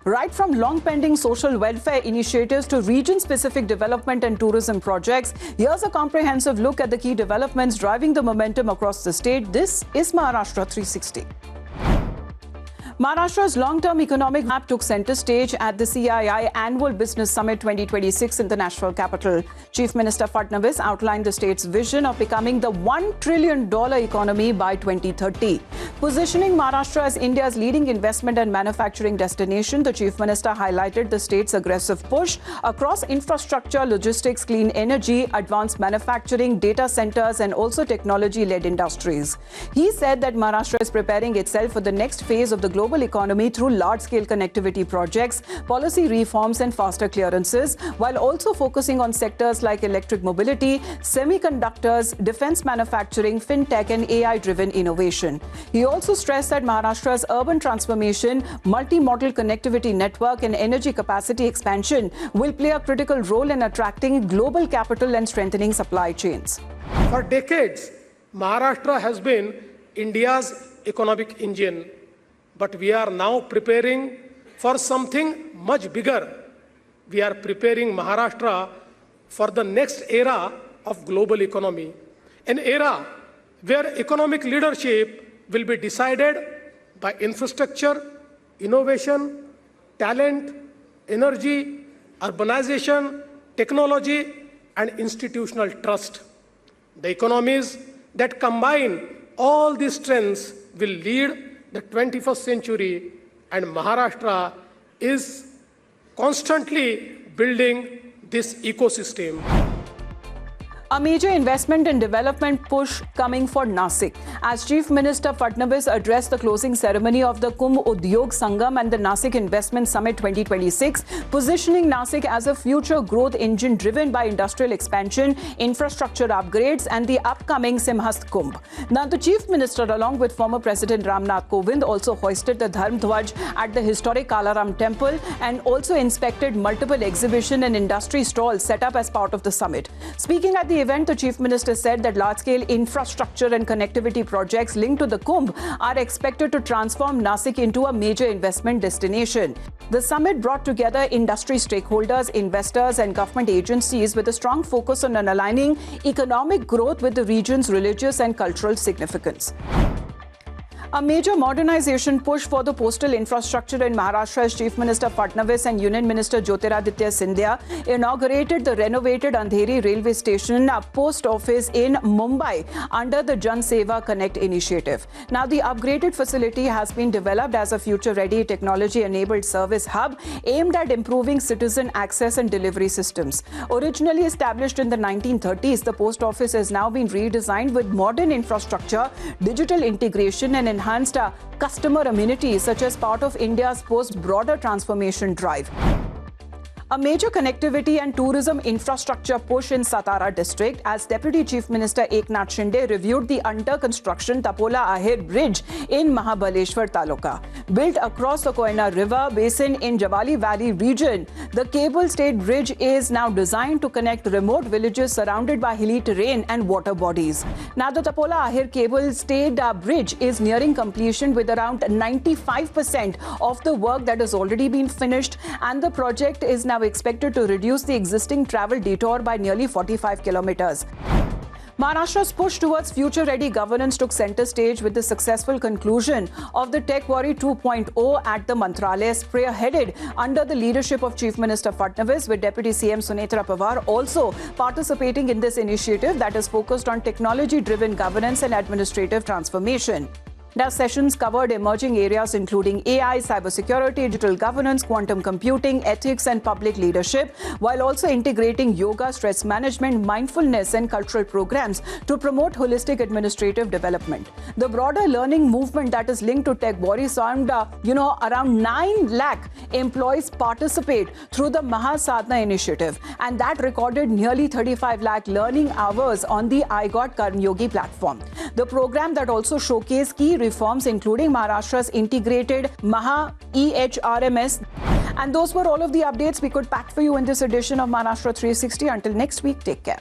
Right from long-pending social welfare initiatives to region-specific development and tourism projects, here's a comprehensive look at the key developments driving the momentum across the state. This is Maharashtra 360. Maharashtra's long-term economic map took center stage at the CII Annual Business Summit 2026 in the national capital. Chief Minister Fadnavis outlined the state's vision of becoming the $1 trillion economy by 2030. Positioning Maharashtra as India's leading investment and manufacturing destination, the Chief Minister highlighted the state's aggressive push across infrastructure, logistics, clean energy, advanced manufacturing, data centers, and also technology-led industries. He said that Maharashtra is preparing itself for the next phase of the global economy through large-scale connectivity projects, policy reforms and faster clearances, while also focusing on sectors like electric mobility, semiconductors, defense manufacturing, fintech and AI-driven innovation. He also stressed that Maharashtra's urban transformation, multi-modal connectivity network and energy capacity expansion will play a critical role in attracting global capital and strengthening supply chains. For decades, Maharashtra has been India's economic engine. But we are now preparing for something much bigger. We are preparing Maharashtra for the next era of global economy, an era where economic leadership will be decided by infrastructure, innovation, talent, energy, urbanization, technology, and institutional trust. The economies that combine all these strengths will lead the 21st century, and Maharashtra is constantly building this ecosystem. A major investment and development push coming for Nasik. As Chief Minister Fadnavis addressed the closing ceremony of the Kumbh Udyog Sangam and the Nasik Investment Summit 2026, positioning Nasik as a future growth engine driven by industrial expansion, infrastructure upgrades and the upcoming Simhast Kumbh. Now, the Chief Minister, along with former President Ramnath Kovind, also hoisted the Dharm Dhwaj at the historic Kalaram Temple and also inspected multiple exhibition and industry stalls set up as part of the summit. Speaking at the event, the Chief Minister said that large-scale infrastructure and connectivity projects linked to the Kumbh are expected to transform Nasik into a major investment destination. The summit brought together industry stakeholders, investors and government agencies with a strong focus on aligning economic growth with the region's religious and cultural significance. A major modernization push for the postal infrastructure in Maharashtra as Chief Minister Fadnavis and Union Minister Jyotiraditya Scindia inaugurated the renovated Andheri railway station post office in Mumbai under the Jan Seva Connect initiative. Now, the upgraded facility has been developed as a future-ready technology-enabled service hub aimed at improving citizen access and delivery systems. Originally established in the 1930s, the post office has now been redesigned with modern infrastructure, digital integration and enhanced customer amenities such as part of India's post-broader transformation drive. A major connectivity and tourism infrastructure push in Satara district as Deputy Chief Minister Eknath Shinde reviewed the under-construction Tapola Ahir Bridge in Mahabaleshwar Taluka. Built across the Koyna River basin in Javali Valley region, the cable-stayed bridge is now designed to connect remote villages surrounded by hilly terrain and water bodies. Now, the Tapola Ahir cable-stayed bridge is nearing completion with around 95% of the work that has already been finished, and the project is now expected to reduce the existing travel detour by nearly 45 kilometers. Maharashtra's push towards future-ready governance took center stage with the successful conclusion of the Tech Quarry 2.0 at the Mantralaya, spearheaded under the leadership of Chief Minister Fadnavis, with Deputy CM Sunetra Pawar also participating in this initiative that is focused on technology-driven governance and administrative transformation. Now, sessions covered emerging areas including AI, cybersecurity, digital governance, quantum computing, ethics and public leadership, while also integrating yoga, stress management, mindfulness and cultural programs to promote holistic administrative development. The broader learning movement that is linked to Tech Quarry saw around 9 lakh employees participate through the Mahasadhana initiative, and that recorded nearly 35 lakh learning hours on the iGot Karmyogi platform. The program that also showcased key reforms including Maharashtra's integrated Maha EHRMS. And those were all of the updates we could pack for you in this edition of Maharashtra 360. Until next week, take care.